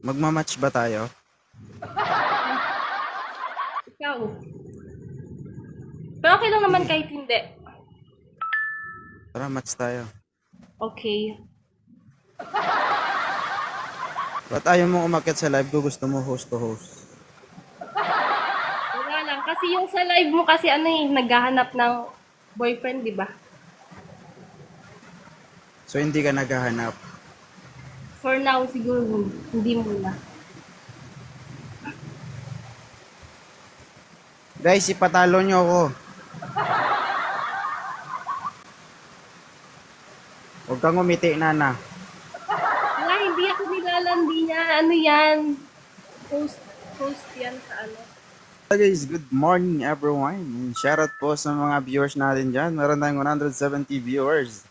Magmamatch ba tayo? Ikaw. Pero okay lang naman Sige, kahit hindi. tara match tayo. Okay. Ba't ayaw mo umakyat sa live ko? Gusto mo host to host? Wala lang. Kasi yung sa live mo kasi ano eh, naghahanap ng boyfriend, di ba? So hindi ka naghahanap. For now, siguro hindi muna. Guys, ipatalo nyo ako. Huwag kang umiti, Nana. Wala, hindi ako nilalandi niya. Ano yan? Post yan sa ano. Hello guys, good morning everyone. And shoutout po sa mga viewers natin dyan. Meron tayong 170 viewers.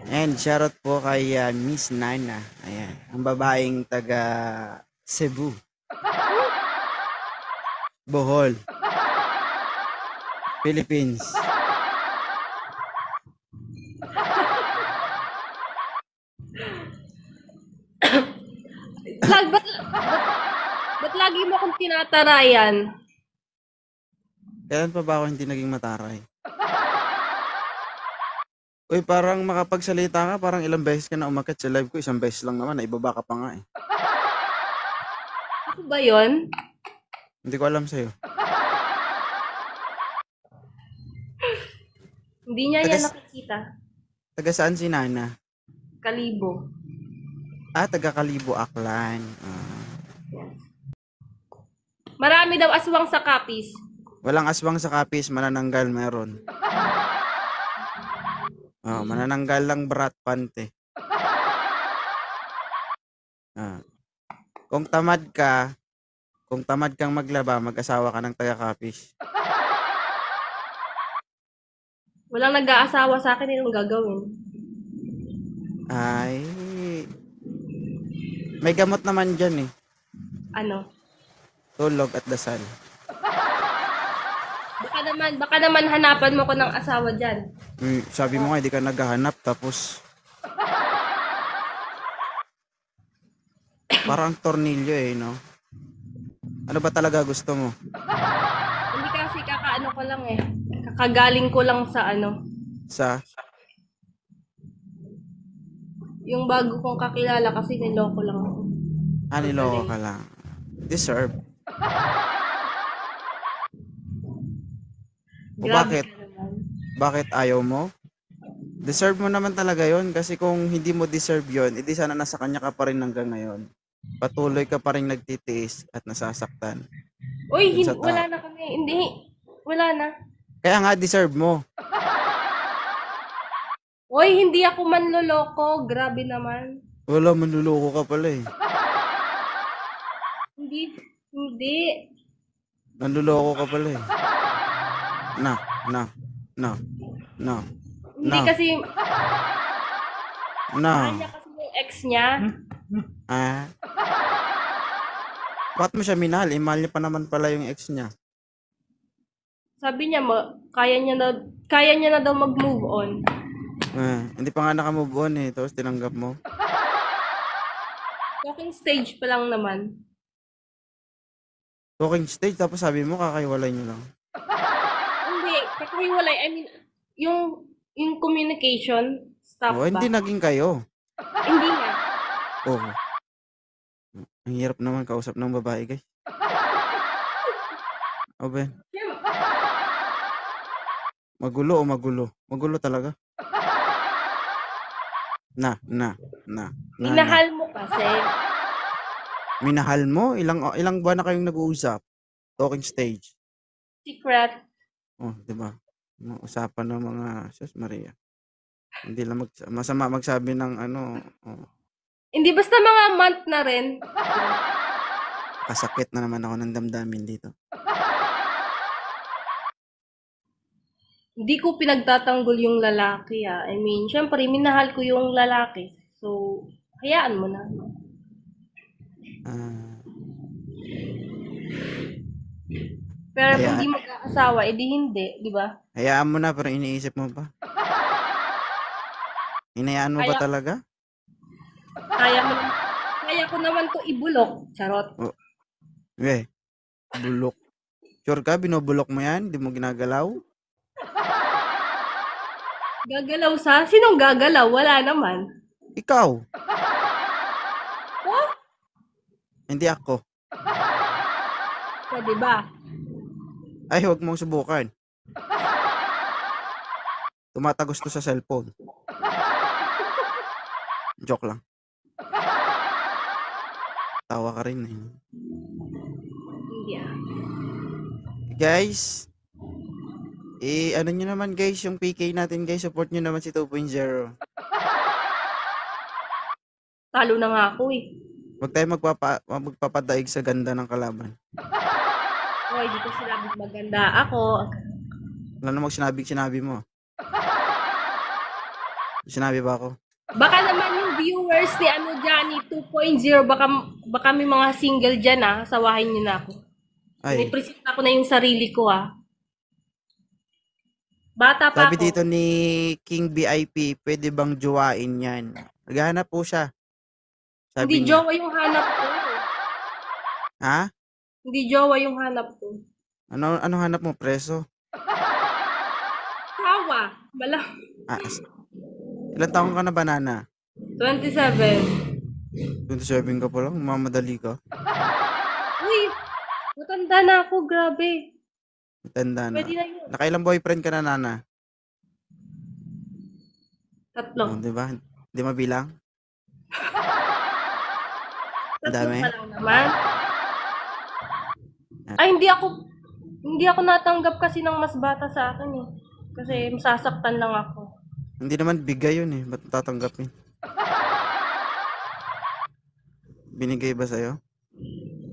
And shoutout po kay Miss Nana. Ayan, ang babaeng taga Cebu, Bohol, Philippines. Ba't lagi mo akong tinatarayan? Kailan pa ba ako hindi naging mataray? Uy, parang makapagsalita ka, parang ilang beses ka na umakyat sa live ko, isang beses lang naman, naibaba ka pa nga eh. Ako ba yun? Hindi ko alam sa'yo. Hindi niya Taga, yan nakikita. taga saan si Nana? Kalibo. Taga Kalibo, Aklan. Marami daw aswang sa kapis. Walang aswang sa kapis, manananggal meron. Manananggal lang brat pante. Kung tamad kang maglaba, mag-asawa ka ng taga kapis. Walang nag-aasawa sa akin, yung gagawin. Ay, may gamot naman dyan eh. Ano? Tulog at dasal. Baka naman hanapan mo ko ng asawa dyan. Sabi mo nga, hindi ka naghahanap, tapos parang tornilyo eh, no? Ano ba talaga gusto mo? Hindi kasi kakaano ko lang eh. Kakagaling ko lang sa ano. Sa? Yung bago kong kakilala kasi niloko lang ako. Niloko ka lang. Deserve. O Grabe bakit? ka naman. Bakit ayaw mo? Deserve mo naman talaga yon, kasi kung hindi mo deserve yon, edi sana nasa kanya ka pa rin hanggang ngayon. Patuloy ka pa rin nagtitiis at nasasaktan Uy, dun sa wala tao. na kami. Hindi. Wala na. Kaya nga deserve mo. Uy, hindi ako manloloko. Grabe naman. Wala, manluloko ka pala eh. Hindi. Hindi. Manluloko ka pala eh. Na, na, na, na, Hindi na, kasi, mahal na. niya kasi yung ex niya. Ah, bakit mo siya minahal? Mahal niya pa naman pala yung ex niya. Sabi niya, kaya niya na daw mag-move on. Hindi pa nga nakamove on eh. Tapos tinanggap mo. Talking stage pa lang naman. Talking stage, tapos sabi mo kakahiwalay niyo lang. Hindi, kakahiwalay. I mean, yung communication, stop ba? Hindi naging kayo. Hindi nga. Oo. Ang hirap naman kausap ng babae, guys. Obe, magulo o magulo? Magulo talaga. Na. Minahal mo kasi. Minahal mo? Ilang buwan na kayong nag-uusap? Talking stage. Secret. Di ba? Mga usapan ng mga Sus Maria. Hindi lang masama magsabi ng ano. Hindi basta mga month na rin. Kasakit na naman ako ng damdamin dito. Hindi ko pinagtatanggol yung lalaki ah. I mean, syempre, minahal ko yung lalaki. So, hayaan mo na. Pero kung Hayaan, di mag-aasawa, edi hindi, di ba? hayaan mo na, pero iniisip mo pa. Hinayaan mo ba Kaya, talaga? Kaya mo naman, kaya ko naman to ibulok. Charot. Oh, bulok. Sure ka, binubulok mo yan? Di mo ginagalaw? Gagalaw sa? Sinong gagalaw? Wala naman. Ikaw. Oh, Hindi ako. pwede ba? Ay, huwag mong subukan. Tumatagos to sa cellphone. Joke lang. Tawa ka rin eh. Yeah. Guys, ano nyo naman guys, yung PK natin guys, support nyo naman si 2.0. Talo na nga ako eh. Huwag tayo magpapadaig sa ganda ng kalaban. Hoy, di ko sinabing maganda ako. Wala namang sinabi mo. Sinabi ba ako? Baka naman yung viewers ni Johnny 2.0, baka may mga single dyan sawahin niyo na ako. Ay, Represent ako na yung sarili ko Bata pa sabi ako. dito ni King VIP, pwede bang jowain yan? Naghahanap po siya. Sabi Hindi niya. jowa yung hanap ko. Ha? Hindi jowa yung hanap ko. Ano hanap mo? Preso? Tawa. Bala. Ilan taong ka na, Banana? 27. 27 ka pa lang? Mamadali ka? Uy, matanda na ako. Grabe. Matanda na. Pwede na yun. Nakailang boyfriend ka na, Nana? 3. Oh, di ba? Di mabilang? 3 dami. pa lang naman. Ay, hindi ako natanggap kasi ng mas bata sa akin eh. Kasi masasaktan lang ako. Hindi naman bigay yun eh. Ba't tatanggapin? Binigay ba sa'yo?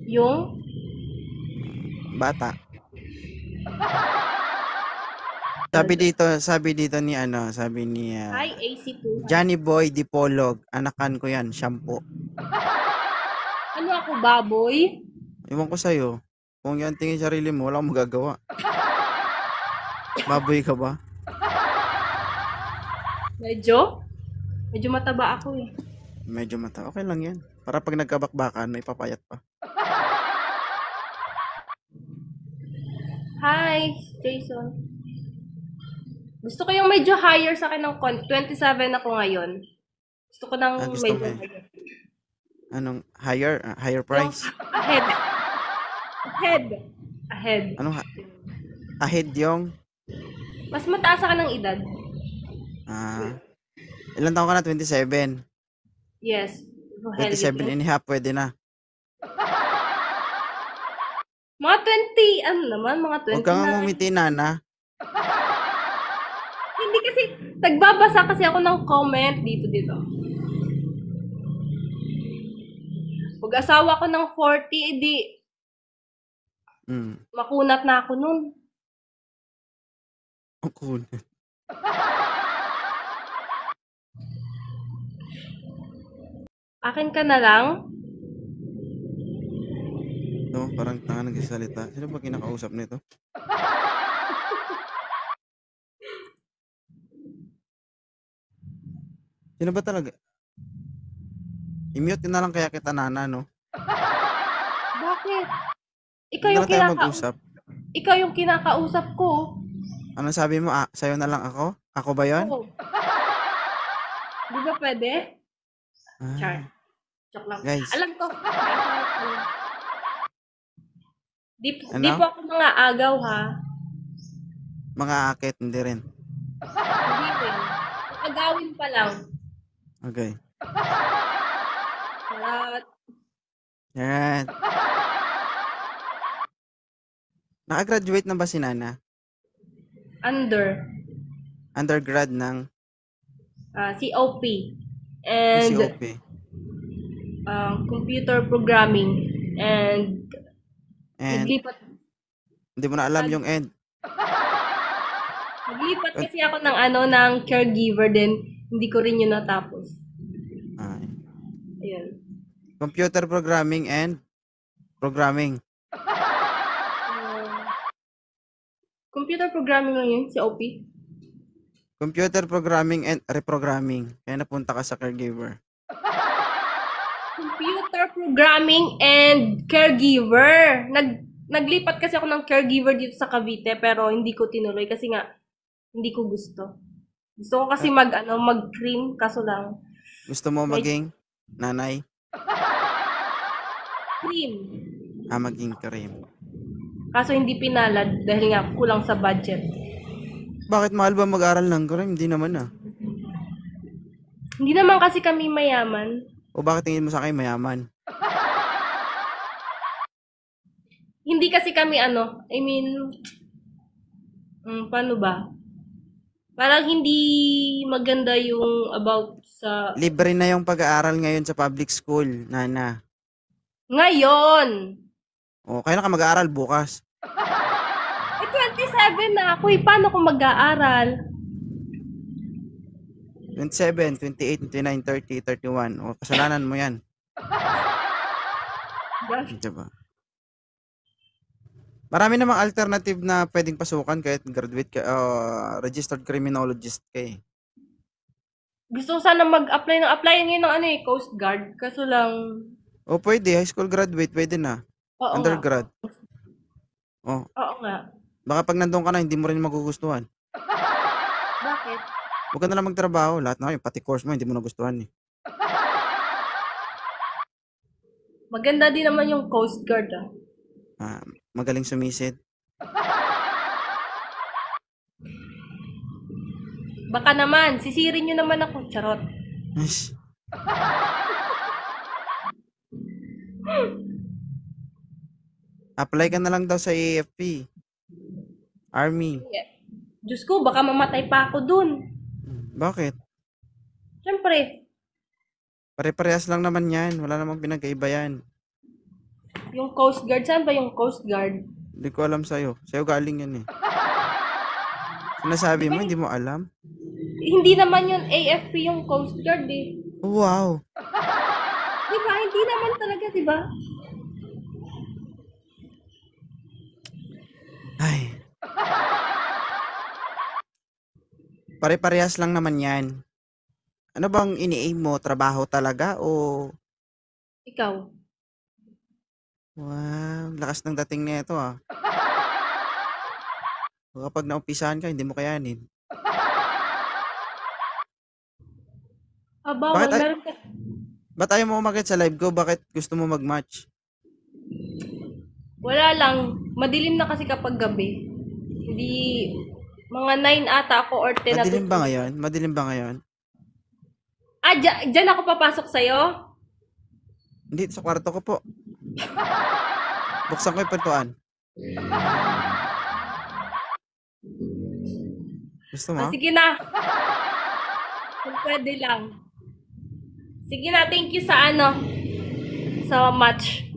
Yung? Bata. Sabi dito ni sabi ni Hi, AC2. Johnny Boy Dipolog. Anakan ko yan, shampoo. Ano ako, baboy? Iwan ko sa'yo. Kung yan tingin sarili mo, wala akong magagawa. Baboy ka ba? Medyo mataba ako eh. Medyo mata. Okay lang yan. Para pag nagkabakbakan, may papayat pa. Hi, Jason. Gusto ko yung medyo higher sa akin ng 27 ako ngayon. Gusto ko ng Gusto medyo mo eh. higher. Anong higher? Higher price? Ahead. Anong ahead yung? Mas mataas ka ng edad. Ilan taon ka na? 27. Yes. 27 and a half, pwede na. Mga 20, ano naman, mga 20 Huwag kang na. ngumiti, Nana. Hindi kasi, nagbabasa kasi ako ng comment dito. Pag asawa ko ng 40, edi, makunat na ako nun. Ang cool. Akin ka na lang. No, parang tanga nagsasalita. Sino ba kinakausap nito? Sino ba talaga? I-mute na lang kaya kita, Nana, no? Bakit? Ikaw Hindi yung na tayo mag-usap. Ikaw yung kinakausap ko. Anong sabi mo? Sa'yo na lang ako? Ako ba yon? Oo. Di ba pwede? Char. Joke lang. Guys. Alam ko. Di Ano? po ako mga agaw, ha? Mga akit, hindi rin. Hindi rin. Agawin pa lang. Okay. At Yan. Nakagraduate na ba si Nana? Undergrad ng COP. And COP. computer programming. And naglipat Hindi mo na alam yung end. Naglipat kasi ako ng caregiver din. Hindi ko rin yun natapos. Ayun. Computer programming and programming. Computer programming lang yun, COP. Computer programming and reprogramming. Kaya napunta ka sa caregiver. Computer programming and caregiver. Naglipat kasi ako ng caregiver dito sa Cavite pero hindi ko tinuloy kasi nga hindi ko gusto. Gusto ko kasi mag-cream kaso lang Gusto mo may maging nanay? cream. Maging karim. Kaso hindi pinalad dahil nga kulang sa budget. Bakit mahal ba mag-aral ng karim? Hindi naman ah. Hindi naman kasi kami mayaman. O bakit tingin mo sa akin mayaman? Hindi kasi kami paano ba? Parang hindi maganda yung about sa Libre na yung pag-aaral ngayon sa public school, Nana. ngayon. O, kailan ka mag-aaral bukas? 27 na ako. Paano ko mag-aaral? 27, 28, 29, 30, 31. O, kasalanan mo yan. Diba? Marami namang alternative na pwedeng pasukan kahit graduate ka, registered criminologist ka eh. Gusto ko sana mag-apply ngayon ng Coast Guard. Kaso lang, O, pwede. High school graduate, pwede na. oo nga. Undergrad. O, Oo nga. baka pag nandun ka na, hindi mo rin magugustuhan. Bakit? Huwag ka na lang magtrabaho. Lahat na kayo, pati course mo, hindi mo nagustuhan eh. Maganda din naman yung Coast Guard Magaling sumisid. Baka naman, sisirin nyo naman ako. Charot. Ish. Apply ka na lang daw sa AFP. Army. Diyos ko, baka mamatay pa ako dun. Bakit? Siyempre, Pare-parehas lang naman yan. Wala namang pinagkaiba yan. yung Coast Guard, saan ba yung Coast Guard? Hindi ko alam sa'yo. Sa'yo galing yan eh. Sinasabi mo, hindi mo alam? Hindi naman yun AFP yung Coast Guard eh. Wow. Diba? Hindi naman talaga, diba? Ay. Pare-parehas lang naman yan. Ano bang ini-aim mo? Trabaho talaga o... Ikaw. Wow, lakas ng dating nito ah. Kapag naumpisahan ka, hindi mo kayanin. Bawal. Bakit ay- Meron ka. Ba't ayaw mo umakyat sa live ko? Bakit gusto mo mag-match? Wala lang. Madilim na kasi kapag gabi. Hindi, mga 9 ata ako or 10 na Madilim ba ngayon? Madilim ba ngayon? Dyan ako papasok sa'yo? Hindi, sa kwarto ko po. Buksan ko yung pintuan. Gusto mo? Sige na. Kung pwede lang. Sige na, thank you sa sa match.